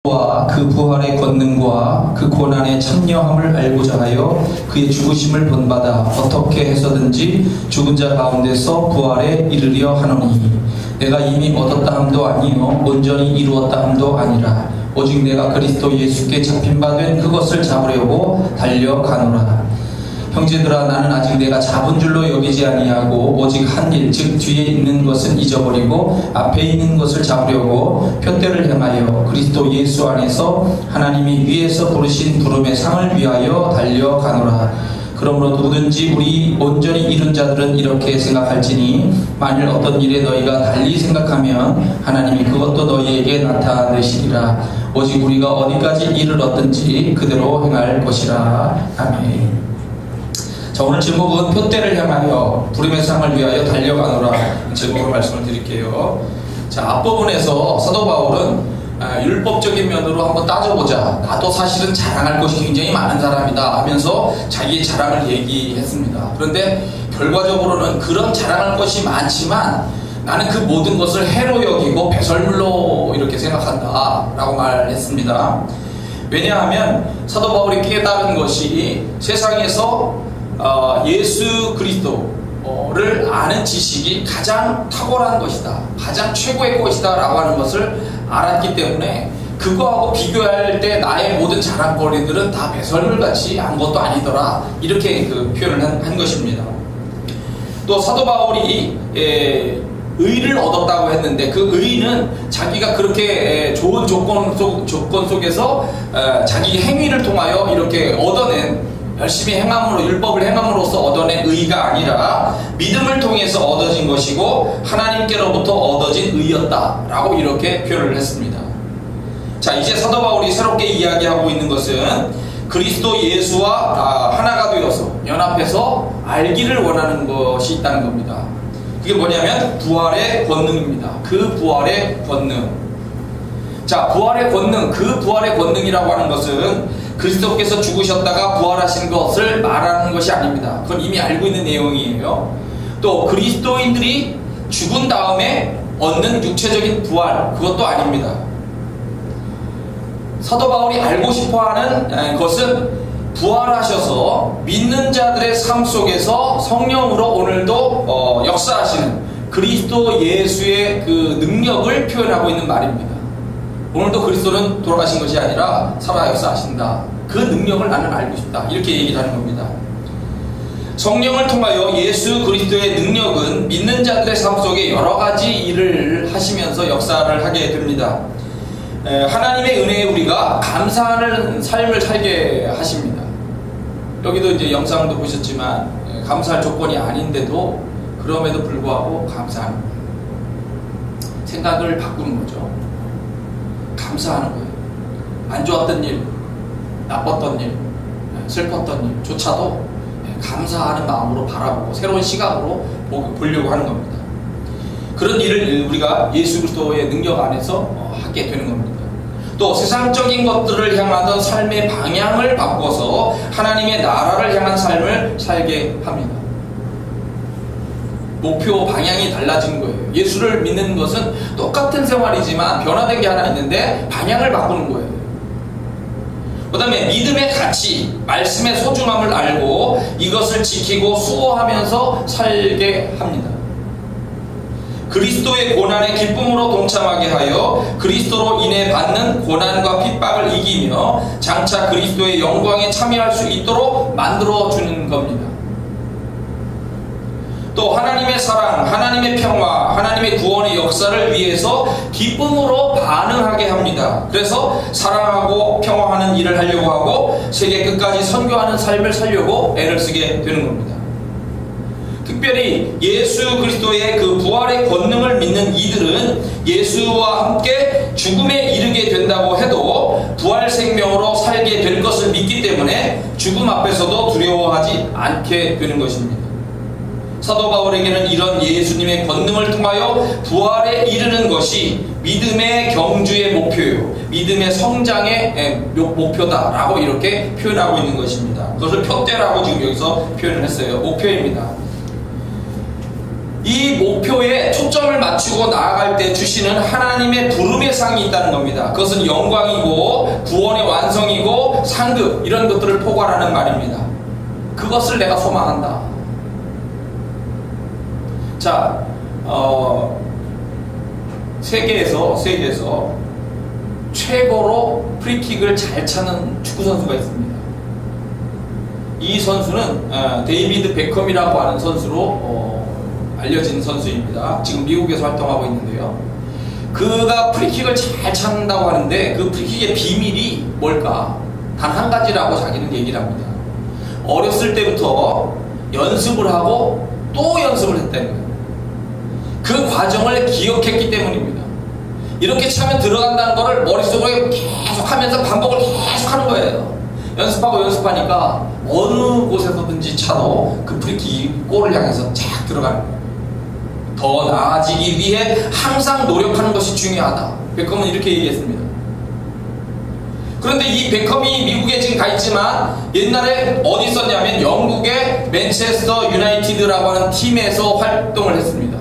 그 부활의 권능과 그 고난의 참여함을 알고자 하여 그의 죽으심을 본받아 어떻게 해서든지 죽은 자 가운데서 부활에 이르려 하노니 내가 이미 얻었다 함도 아니요 온전히 이루었다 함도 아니라 오직 내가 그리스도 예수께 잡힌 바 된 그것을 잡으려고 달려가노라. 형제들아, 나는 아직 내가 잡은 줄로 여기지 아니하고 오직 한 일, 즉 뒤에 있는 것은 잊어버리고 앞에 있는 것을 잡으려고 표대를 향하여 그리스도 예수 안에서 하나님이 위에서 부르신 부름의 상을 위하여 달려가노라. 그러므로 누구든지 우리 온전히 이룬 자들은 이렇게 생각할지니 만일 어떤 일에 너희가 달리 생각하면 하나님이 그것도 너희에게 나타내시리라. 오직 우리가 어디까지 이르렀든지 그대로 행할 것이라. 아멘. 자, 오늘 제목은 표대를 향하여 부름의 상을 위하여 달려가노라 제목으로 말씀을 드릴게요. 자, 앞부분에서 사도 바울은 율법적인 면으로 한번 따져보자, 나도 사실은 자랑할 것이 굉장히 많은 사람이다 하면서 자기의 자랑을 얘기했습니다. 그런데 결과적으로는 그런 자랑할 것이 많지만 나는 그 모든 것을 해로 여기고 배설물로 이렇게 생각한다 라고 말했습니다. 왜냐하면 사도 바울이 깨달은 것이 세상에서 예수 그리스도를 아는 지식이 가장 탁월한 것이다, 가장 최고의 것이다 라고 하는 것을 알았기 때문에 그거하고 비교할 때 나의 모든 자랑거리들은 다 배설물같이 아무것도 아니더라, 이렇게 그 표현을 한 것입니다. 또 사도 바울이 의를 얻었다고 했는데 그 의는 자기가 그렇게 좋은 조건 속에서 자기 행위를 통하여 이렇게 얻어낸, 열심히 행함으로, 율법을 행함으로써 얻어낸 의가 아니라 믿음을 통해서 얻어진 것이고 하나님께로부터 얻어진 의였다 라고 이렇게 표현을 했습니다. 자, 이제 사도 바울이 새롭게 이야기하고 있는 것은 그리스도 예수와 하나가 되어서 연합해서 알기를 원하는 것이 있다는 겁니다. 그게 뭐냐면 부활의 권능입니다. 그 부활의 권능. 자, 부활의 권능, 그 부활의 권능이라고 하는 것은 그리스도께서 죽으셨다가 부활하신 것을 말하는 것이 아닙니다. 그건 이미 알고 있는 내용이에요. 또 그리스도인들이 죽은 다음에 얻는 육체적인 부활, 그것도 아닙니다. 사도 바울이 알고 싶어하는 것은 부활하셔서 믿는 자들의 삶 속에서 성령으로 오늘도 역사하시는 그리스도 예수의 그 능력을 표현하고 있는 말입니다. 오늘도 그리스도는 돌아가신 것이 아니라 살아 역사하신다, 그 능력을 나는 알고 싶다, 이렇게 얘기를 하는 겁니다. 성령을 통하여 예수 그리스도의 능력은 믿는 자들의 삶 속에 여러 가지 일을 하시면서 역사를 하게 됩니다. 하나님의 은혜에 우리가 감사하는 삶을 살게 하십니다. 여기도 이제 영상도 보셨지만 감사할 조건이 아닌데도 그럼에도 불구하고 감사하는 거예요. 생각을 바꾸는 거죠. 감사하는 거예요. 안 좋았던 일, 나빴던 일, 슬펐던 일조차도 감사하는 마음으로 바라보고 새로운 시각으로 보려고 하는 겁니다. 그런 일을 우리가 예수 그리스도의 능력 안에서 하게 되는 겁니다. 또 세상적인 것들을 향하던 삶의 방향을 바꿔서 하나님의 나라를 향한 삶을 살게 합니다. 목표 방향이 달라진 거예요. 예수를 믿는 것은 똑같은 생활이지만 변화된 게 하나 있는데 방향을 바꾸는 거예요. 그 다음에 믿음의 가치, 말씀의 소중함을 알고 이것을 지키고 수호하면서 살게 합니다. 그리스도의 고난의 기쁨으로 동참하게 하여 그리스도로 인해 받는 고난과 핍박을 이기며 장차 그리스도의 영광에 참여할 수 있도록 만들어주는 겁니다. 또 하나님의 사랑, 하나님의 평화, 하나님의 구원의 역사를 위해서 기쁨으로 반응하게 합니다. 그래서 사랑하고 평화하는 일을 하려고 하고 세계 끝까지 선교하는 삶을 살려고 애를 쓰게 되는 겁니다. 특별히 예수 그리스도의 그 부활의 권능을 믿는 이들은 예수와 함께 죽음에 이르게 된다고 해도 부활 생명으로 살게 될 것을 믿기 때문에 죽음 앞에서도 두려워하지 않게 되는 것입니다. 사도 바울에게는 이런 예수님의 권능을 통하여 부활에 이르는 것이 믿음의 경주의 목표요, 믿음의 성장의 목표다라고 이렇게 표현하고 있는 것입니다. 그것을 표대라고 지금 여기서 표현을 했어요. 목표입니다. 이 목표에 초점을 맞추고 나아갈 때 주시는 하나님의 부름의 상이 있다는 겁니다. 그것은 영광이고 구원의 완성이고 상급 이런 것들을 포괄하는 말입니다. 그것을 내가 소망한다. 자, 세계에서 최고로 프리킥을 잘 차는 축구 선수가 있습니다. 이 선수는 데이비드 베컴이라고 하는 선수로 알려진 선수입니다. 지금 미국에서 활동하고 있는데요. 그가 프리킥을 잘 찬다고 하는데 그 프리킥의 비밀이 뭘까? 단 한 가지라고 자기는 얘기를 합니다. 어렸을 때부터 연습을 하고 또 연습을 했다는 거예요. 그 과정을 기억했기 때문입니다. 이렇게 차면 들어간다는 거를 머릿속에 계속 하면서 반복을 계속 하는 거예요. 연습하고 연습하니까 어느 곳에서든지 차도 그 프리킥이 골을 향해서 쫙 들어가는 거예요. 더 나아지기 위해 항상 노력하는 것이 중요하다. 베컴은 이렇게 얘기했습니다. 그런데 이 베컴이 미국에 지금 가 있지만 옛날에 어디 있었냐면 영국의 맨체스터 유나이티드라고 하는 팀에서 활동을 했습니다.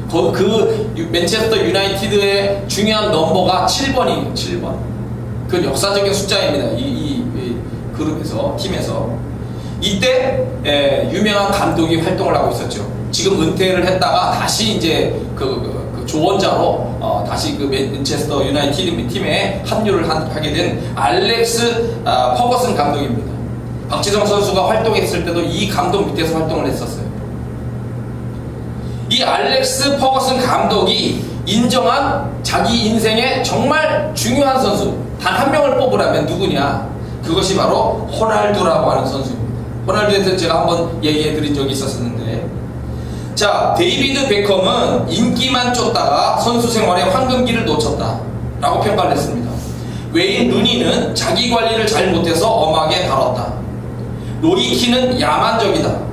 그 맨체스터 유나이티드의 중요한 넘버가 7번이에요. 7번. 그건 역사적인 숫자입니다. 이 그룹에서, 팀에서. 이때 유명한 감독이 활동을 하고 있었죠. 지금 은퇴를 했다가 다시 이제 그 조언자로 다시 그 맨체스터 유나이티드 팀에 합류를 하게 된 알렉스 퍼거슨 감독입니다. 박지성 선수가 활동했을 때도 이 감독 밑에서 활동을 했었어요. 이 알렉스 퍼거슨 감독이 인정한 자기 인생의 정말 중요한 선수 단 한 명을 뽑으라면 누구냐? 그것이 바로 호날두라고 하는 선수입니다. 호날두에 대해서 제가 한번 얘기해 드린 적이 있었는데, 자, 데이비드 베컴은 인기만 쫓다가 선수 생활의 황금기를 놓쳤다 라고 평가를 했습니다. 웨인 루니는 자기 관리를 잘 못해서 엄하게 다뤘다. 로이키는 야만적이다.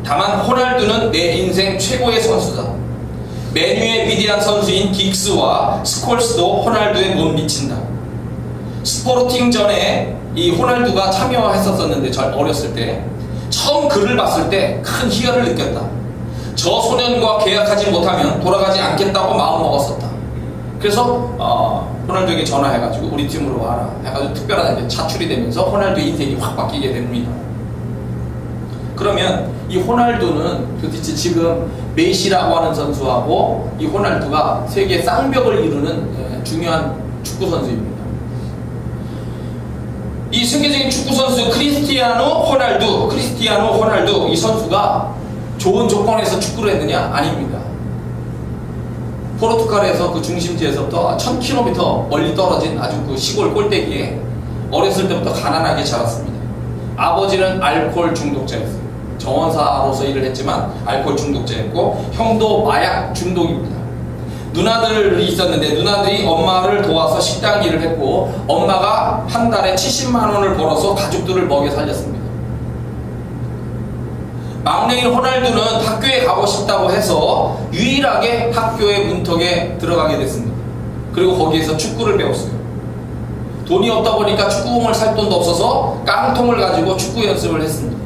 다만 호날두는 내 인생 최고의 선수다. 메뉴의 위대한 선수인 긱스와 스콜스도 호날두에 못 미친다. 스포르팅전에 이 호날두가 참여했었는데 어렸을 때 처음 그를 봤을 때 큰 희열을 느꼈다. 저 소년과 계약하지 못하면 돌아가지 않겠다고 마음먹었었다. 그래서 호날두에게 전화해가지고 우리 팀으로 와라 해가지고 특별한 차출이 되면서 호날두의 인생이 확 바뀌게 됩니다. 그러면 이 호날두는 도대체 지금 메시라고 하는 선수하고 이 호날두가 세계 쌍벽을 이루는 중요한 축구 선수입니다. 이 세계적인 축구 선수 크리스티아노 호날두 이 선수가 좋은 조건에서 축구를 했느냐? 아닙니다. 포르투갈에서 그 중심지에서부터 1000km 멀리 떨어진 아주 그 시골 꼴대기에 어렸을 때부터 가난하게 자랐습니다. 아버지는 알코올 중독자였어요. 정원사로서 일을 했지만 알코올 중독자였고, 형도 마약 중독입니다. 누나들이 있었는데 누나들이 엄마를 도와서 식당 일을 했고, 엄마가 한 달에 70만 원을 벌어서 가족들을 먹여 살렸습니다. 막내인 호날두는 학교에 가고 싶다고 해서 유일하게 학교의 문턱에 들어가게 됐습니다. 그리고 거기에서 축구를 배웠어요. 돈이 없다 보니까 축구공을 살 돈도 없어서 깡통을 가지고 축구 연습을 했습니다.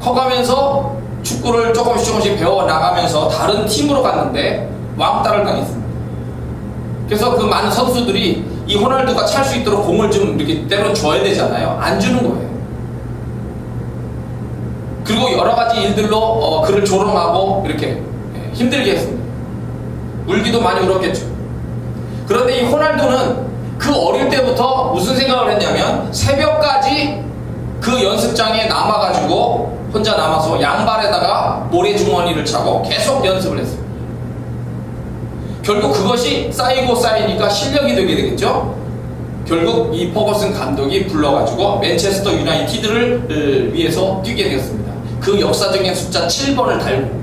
커가면서 축구를 조금씩 배워나가면서 다른 팀으로 갔는데 왕따를 당했습니다. 그래서 그 많은 선수들이 이 호날두가 찰 수 있도록 공을 좀 이렇게 때려줘야 되잖아요. 안 주는 거예요. 그리고 여러 가지 일들로 그를 조롱하고 이렇게 힘들게 했습니다. 울기도 많이 울었겠죠. 그런데 이 호날두는 그 어릴 때부터 무슨 생각을 했냐면 새벽까지 그 연습장에 남아가지고 혼자 남아서 양발에다가 모래주머니를 차고 계속 연습을 했어요. 결국 그것이 쌓이니까 실력이 되게 되겠죠. 결국 이 퍼거슨 감독이 불러가지고 맨체스터 유나이티드를 위해서 뛰게 되었습니다. 그 역사적인 숫자 7번을 달고,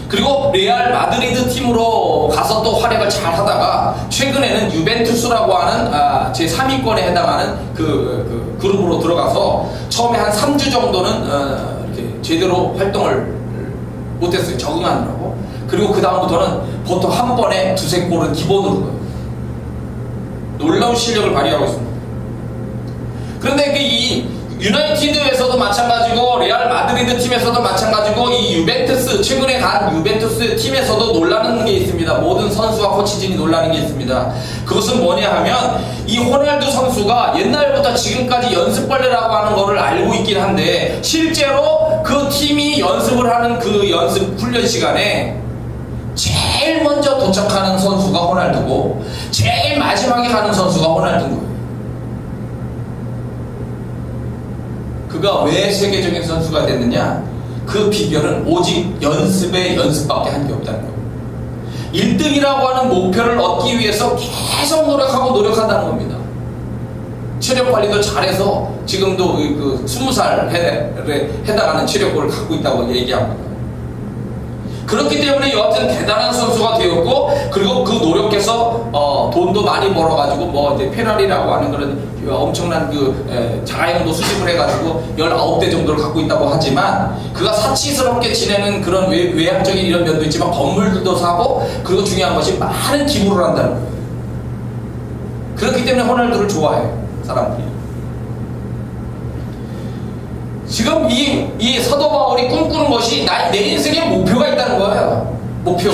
그리고 레알 마드리드 팀으로 가서 또 활약을 잘 하다가 최근에는 유벤투스라고 하는 제3위권에 해당하는 그 그룹으로 들어가서 처음에 한 3주 정도는 이렇게 제대로 활동을 못했어요. 적응하느라고. 그리고 그 다음부터는 보통 한 번에 두세 골은 기본으로 넣어요. 놀라운 실력을 발휘하고 있습니다. 그런데 이 유나이티드에서도 마찬가지고 레알 마드리드 팀에서도 마찬가지고 이 유벤투스 최근에 간 유벤투스 팀에서도 놀라는 게 있습니다. 모든 선수와 코치진이 놀라는 게 있습니다. 그것은 뭐냐 하면 이 호날두 선수가 옛날부터 지금까지 연습벌레라고 하는 거를 알고 있긴 한데 실제로 그 팀이 연습을 하는 그 연습 훈련 시간에 제일 먼저 도착하는 선수가 호날두고 제일 마지막에 가는 선수가 호날두인 거예요. 그가 왜 세계적인 선수가 됐느냐? 그 비결은 오직 연습에 연습밖에 한 게 없다는 거예요. 1등이라고 하는 목표를 얻기 위해서 계속 노력한다는 겁니다. 체력 관리도 잘해서 지금도 그 20살에 해당하는 체력을 갖고 있다고 얘기합니다. 그렇기 때문에 여하튼 대단한 선수가 되었고, 그리고 그 노력해서 돈도 많이 벌어가지고 뭐 이제 페라리라고 하는 그런 엄청난 그 자가용도 수집을 해가지고 19대 정도를 갖고 있다고 하지만, 그가 사치스럽게 지내는 그런 외향적인 이런 면도 있지만 건물들도 사고, 그리고 중요한 것이 많은 기부를 한다는 거예요. 그렇기 때문에 호날두를 좋아해요, 사람들이. 지금 이 사도 바울이 꿈꾸는 것이 내 인생에 목표가 있다는 거예요. 목표.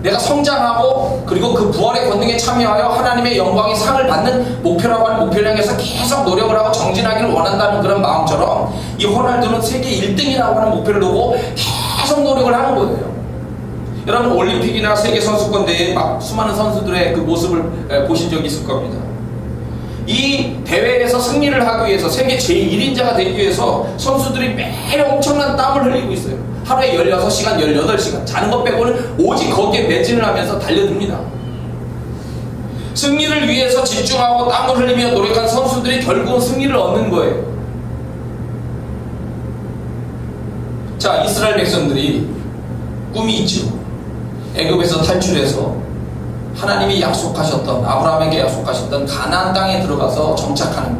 내가 성장하고 그리고 그 부활의 권능에 참여하여 하나님의 영광의 상을 받는 목표라고 하는 목표를 향해서 계속 노력을 하고 정진하기를 원한다는 그런 마음처럼 이 호날두는 세계 1등이라고 하는 목표를 놓고 계속 노력을 하는 거예요. 여러분 올림픽이나 세계 선수권대회에 막 수많은 선수들의 그 모습을 보신 적이 있을 겁니다. 이 대회에서 승리를 하기 위해서 세계 제1인자가 되기 위해서 선수들이 매일 엄청난 땀을 흘리고 있어요. 하루에 16시간, 18시간 자는 것 빼고는 오직 거기에 매진을 하면서 달려듭니다. 승리를 위해서 집중하고 땀을 흘리며 노력한 선수들이 결국은 승리를 얻는 거예요. 자, 이스라엘 백성들이 꿈이 있죠. 애굽에서 탈출해서 하나님이 약속하셨던, 아브라함에게 약속하셨던 가나안 땅에 들어가서 정착하는 것,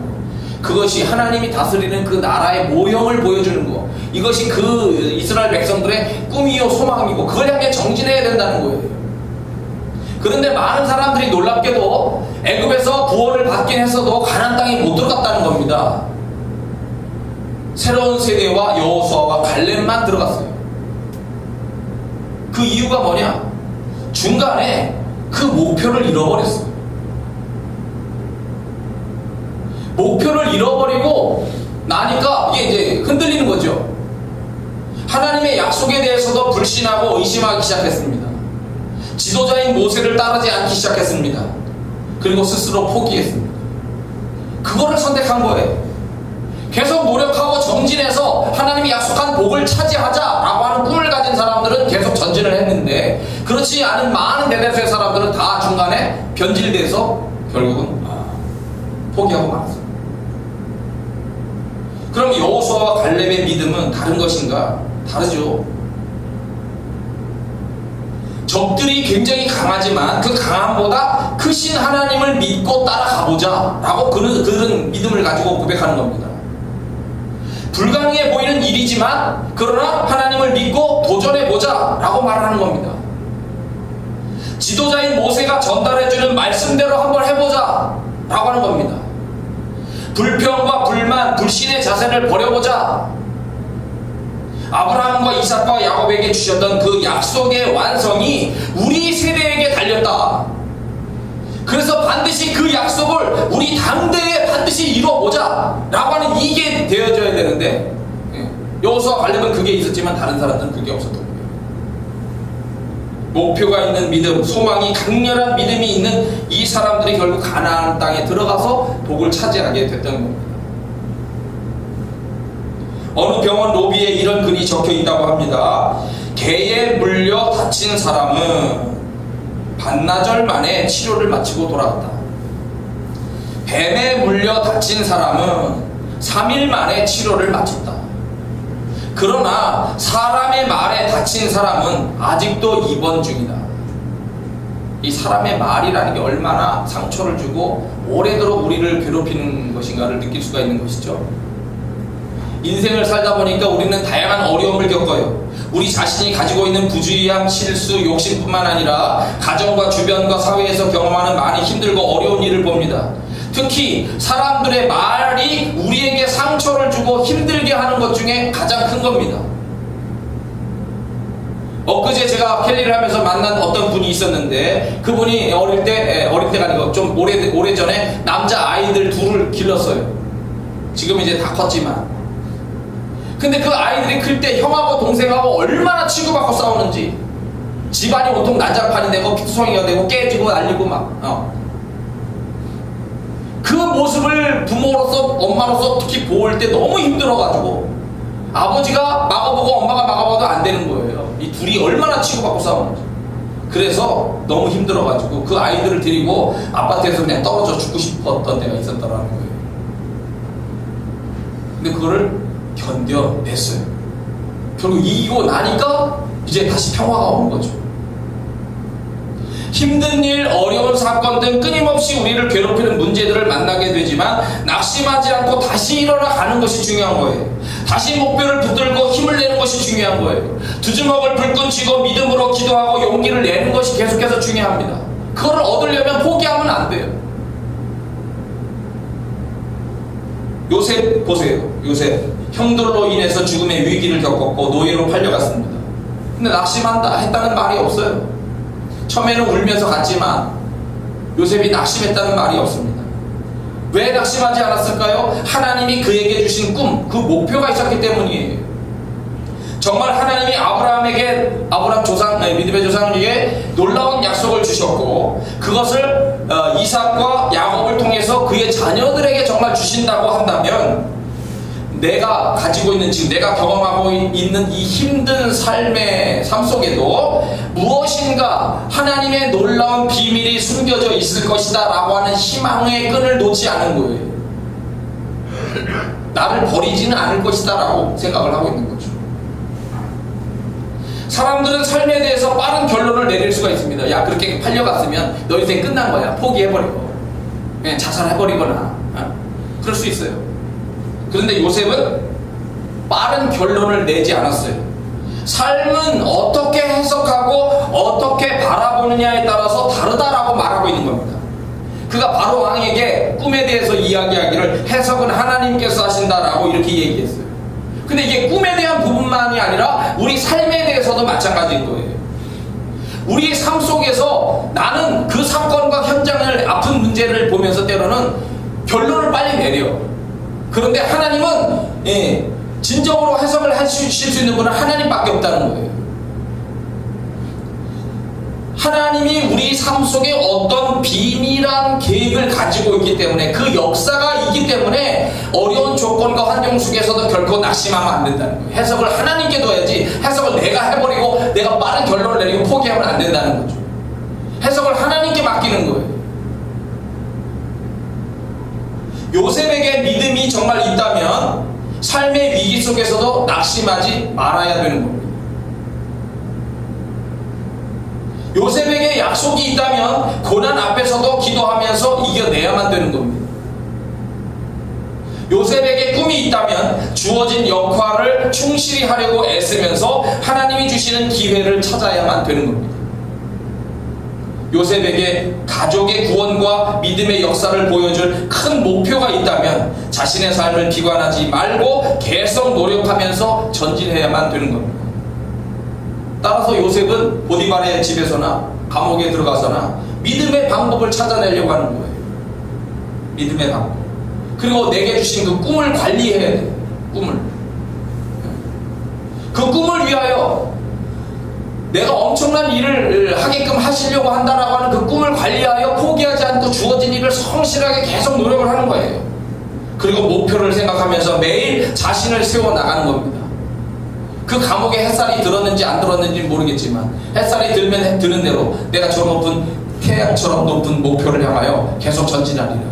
그것이 하나님이 다스리는 그 나라의 모형을 보여주는 것, 이것이 그 이스라엘 백성들의 꿈이요 소망이고 그걸 향해 정진해야 된다는 거예요. 그런데 많은 사람들이 놀랍게도 애굽에서 구원을 받긴 했어도 가나안 땅에 못 들어갔다는 겁니다. 새로운 세대와 여호수아와 갈렙만 들어갔어요. 그 이유가 뭐냐? 중간에 그 목표를 잃어버렸어요. 목표를 잃어버리고 나니까 이게 이제 흔들리는 거죠. 하나님의 약속에 대해서도 불신하고 의심하기 시작했습니다. 지도자인 모세를 따르지 않기 시작했습니다. 그리고 스스로 포기했습니다. 그거를 선택한 거예요. 계속 노력하고 정진해서 하나님이 약속한 복을 차지하자라고 하는 꿈을 가진 사람들은 계속 전진을 했는데, 그렇지 않은 많은 대다수의 사람들은 다 중간에 변질돼서 결국은 포기하고 말았어요. 그럼 여호수아와 갈렙의 믿음은 다른 것인가? 다르죠. 적들이 굉장히 강하지만 그 강함보다 크신 하나님을 믿고 따라가보자 라고 그런 믿음을 가지고 고백하는 겁니다. 불가능해 보이는 일이지만 그러나 하나님을 믿고 도전해보자 라고 말하는 겁니다. 지도자인 모세가 전달해주는 말씀대로 한번 해보자 라고 하는 겁니다. 불평과 불만, 불신의 자세를 버려보자. 아브라함과 이삭과 야곱에게 주셨던 그 약속의 완성이 우리 세대에게 달렸다. 그래서 반드시 그 약속을 우리 당대에 반드시 이루어보자 라고 하는 이게 되어져야 되는데, 여호수아 갈렙은 그게 있었지만 다른 사람들은 그게 없었던 거예요. 목표가 있는 믿음, 소망이 강렬한 믿음이 있는 이 사람들이 결국 가나안 땅에 들어가서 복을 차지하게 됐던 겁니다. 어느 병원 로비에 이런 글이 적혀 있다고 합니다. 개에 물려 다친 사람은 반나절 만에 치료를 마치고 돌아갔다. 뱀에 물려 다친 사람은 3일 만에 치료를 마쳤다. 그러나 사람의 말에 다친 사람은 아직도 입원 중이다. 이 사람의 말이라는 게 얼마나 상처를 주고 오래도록 우리를 괴롭히는 것인가를 느낄 수가 있는 것이죠. 인생을 살다 보니까 우리는 다양한 어려움을 겪어요. 우리 자신이 가지고 있는 부주의함, 실수, 욕심뿐만 아니라 가정과 주변과 사회에서 경험하는 많이 힘들고 어려운 일을 봅니다. 특히 사람들의 말이 우리에게 상처를 주고 힘들게 하는 것 중에 가장 큰 겁니다. 엊그제 제가 캘리를 하면서 만난 어떤 분이 있었는데, 그분이 어릴 때가 아니고 좀 오래전에 남자 아이들 둘을 길렀어요. 지금 이제 다 컸지만. 근데 그 아이들이 클 때 형하고 동생하고 얼마나 치고받고 싸우는지, 집안이 온통 난장판이 되고 피투성이가 되고 깨지고 날리고 그 모습을 부모로서 엄마로서 특히 볼 때 너무 힘들어가지고 아버지가 막아보고 엄마가 막아봐도 안 되는 거예요. 이 둘이 얼마나 치고받고 싸우는지. 그래서 너무 힘들어가지고 그 아이들을 데리고 아파트에서 그냥 떨어져 죽고 싶었던 때가 있었더라는 거예요. 근데 그거를 견뎌냈어요. 결국 이기고 나니까 이제 다시 평화가 오는 거죠. 힘든 일, 어려운 사건 등 끊임없이 우리를 괴롭히는 문제들을 만나게 되지만 낙심하지 않고 다시 일어나 가는 것이 중요한 거예요. 다시 목표를 붙들고 힘을 내는 것이 중요한 거예요. 두 주먹을 불끈 쥐고 믿음으로 기도하고 용기를 내는 것이 계속해서 중요합니다. 그걸 얻으려면 포기하면 안 돼요. 요셉 보세요. 요셉 형들로 인해서 죽음의 위기를 겪었고 노예로 팔려갔습니다. 근데 낙심한다 했다는 말이 없어요. 처음에는 울면서 갔지만 요셉이 낙심했다는 말이 없습니다. 왜 낙심하지 않았을까요? 하나님이 그에게 주신 꿈, 그 목표가 있었기 때문이에요. 정말 하나님이 아브라함 조상, 믿음의 조상에게 놀라운 약속을 주셨고, 그것을 이삭과 야곱을 통해서 그의 자녀들에게 정말 주신다고 한다면, 내가 가지고 있는, 지금 내가 경험하고 있는 이 힘든 삶 속에도 무엇인가 하나님의 놀라운 비밀이 숨겨져 있을 것이다 라고 하는 희망의 끈을 놓지 않은 거예요. 나를 버리지는 않을 것이다 라고 생각을 하고 있는 거죠. 사람들은 삶에 대해서 빠른 결론을 내릴 수가 있습니다. 야, 그렇게 팔려갔으면 너 인생 끝난 거야. 포기해버리고 그냥 자살해버리거나 그럴 수 있어요. 그런데 요셉은 빠른 결론을 내지 않았어요. 삶은 어떻게 해석하고 어떻게 바라보느냐에 따라서 다르다라고 말하고 있는 겁니다. 그가 바로 왕에게 꿈에 대해서 이야기하기를 해석은 하나님께서 하신다라고 이렇게 얘기했어요. 근데 이게 꿈에 대한 부분만이 아니라 우리 삶에 대해서도 마찬가지인 거예요. 우리의 삶 속에서 나는 그 사건과 현장을, 아픈 문제를 보면서 때로는 결론을 빨리 내려. 그런데 하나님은 진정으로 해석을 하실 수 있는 분은 하나님밖에 없다는 거예요. 하나님이 우리 삶 속에 어떤 비밀한 계획을 가지고 있기 때문에, 그 역사가 있기 때문에 어려운 조건과 환경 속에서도 결코 낙심하면 안 된다는 거예요. 해석을 하나님께 둬야지, 해석을 내가 해버리고 내가 빠른 결론을 내리고 포기하면 안 된다는 거죠. 해석을 하나님께 맡기는 거예요. 요셉에게 믿음이 정말 있다면 삶의 위기 속에서도 낙심하지 말아야 되는 겁니다. 요셉에게 약속이 있다면 고난 앞에서도 기도하면서 이겨내야만 되는 겁니다. 요셉에게 꿈이 있다면 주어진 역할을 충실히 하려고 애쓰면서 하나님이 주시는 기회를 찾아야만 되는 겁니다. 요셉에게 가족의 구원과 믿음의 역사를 보여줄 큰 목표가 있다면 자신의 삶을 비관하지 말고 계속 노력하면서 전진해야만 되는 겁니다. 따라서 요셉은 보디발의 집에서나 감옥에 들어가서나 믿음의 방법을 찾아내려고 하는 거예요. 믿음의 방법. 그리고 내게 주신 그 꿈을 관리해야 돼요. 꿈을. 그 꿈을 위하여 내가 엄청난 일을 하게끔 하시려고 한다라고 하는 그 꿈을 관리하여 포기하지 않고 주어진 일을 성실하게 계속 노력을 하는 거예요. 그리고 목표를 생각하면서 매일 자신을 세워나가는 겁니다. 그 감옥에 햇살이 들었는지 안 들었는지 모르겠지만 햇살이 들면 드는 대로 내가 저 높은 태양처럼 높은 목표를 향하여 계속 전진하리라.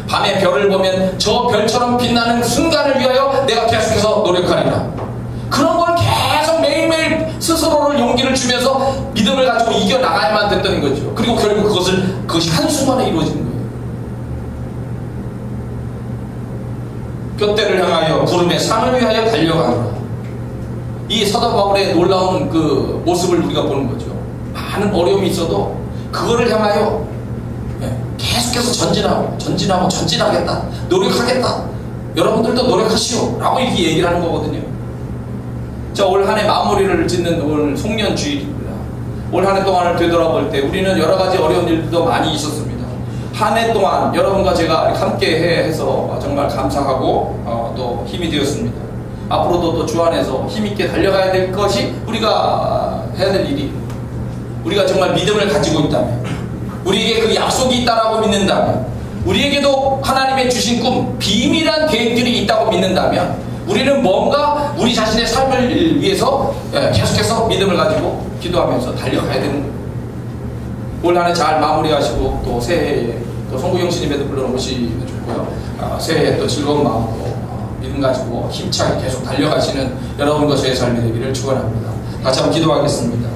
밤에 별을 보면 저 별처럼 빛나는 순간을 위하여 내가 계속해서 노력하리라. 그런 걸 계속 매일매일 스스로를 용기를 주면서 믿음을 가지고 이겨나가야만 됐다는 거죠. 그리고 결국 그것이 한순간에 이루어지는 거예요. 둯대를 향하여 구름의 산을 위하여 달려가노라. 이 사도 바울의 놀라운 그 모습을 우리가 보는 거죠. 많은 어려움이 있어도 그거를 향하여 계속 계속해서 전진하겠다, 노력하겠다. 여러분들도 노력하시오 라고 이렇게 얘기를 하는 거거든요. 자, 올 한 해 마무리를 짓는 오늘 송년주일입니다. 올 한 해 동안을 되돌아볼 때 우리는 여러 가지 어려운 일도 많이 있었습니다. 한 해 동안 여러분과 제가 함께 해서 정말 감사하고 또 힘이 되었습니다. 앞으로도 또 주 안에서 힘있게 달려가야 될 것이 우리가 해야 될 일이, 우리가 정말 믿음을 가지고 있다면, 우리에게 그 약속이 있다라고 믿는다면, 우리에게도 하나님의 주신 꿈, 비밀한 계획들이 있다고 믿는다면, 우리는 뭔가 우리 자신의 삶을 위해서 계속해서 믿음을 가지고 기도하면서 달려가야 되는 거예요. 올 한 해 잘 마무리하시고 또 새해에 또 송구영 스님에도 불러놓으시면 좋고요. 새해에 또 즐거운 마음으로 믿음 가지고 힘차게 계속 달려가시는 여러분과 저의 삶이 되기를 축원합니다. 같이 한번 기도하겠습니다.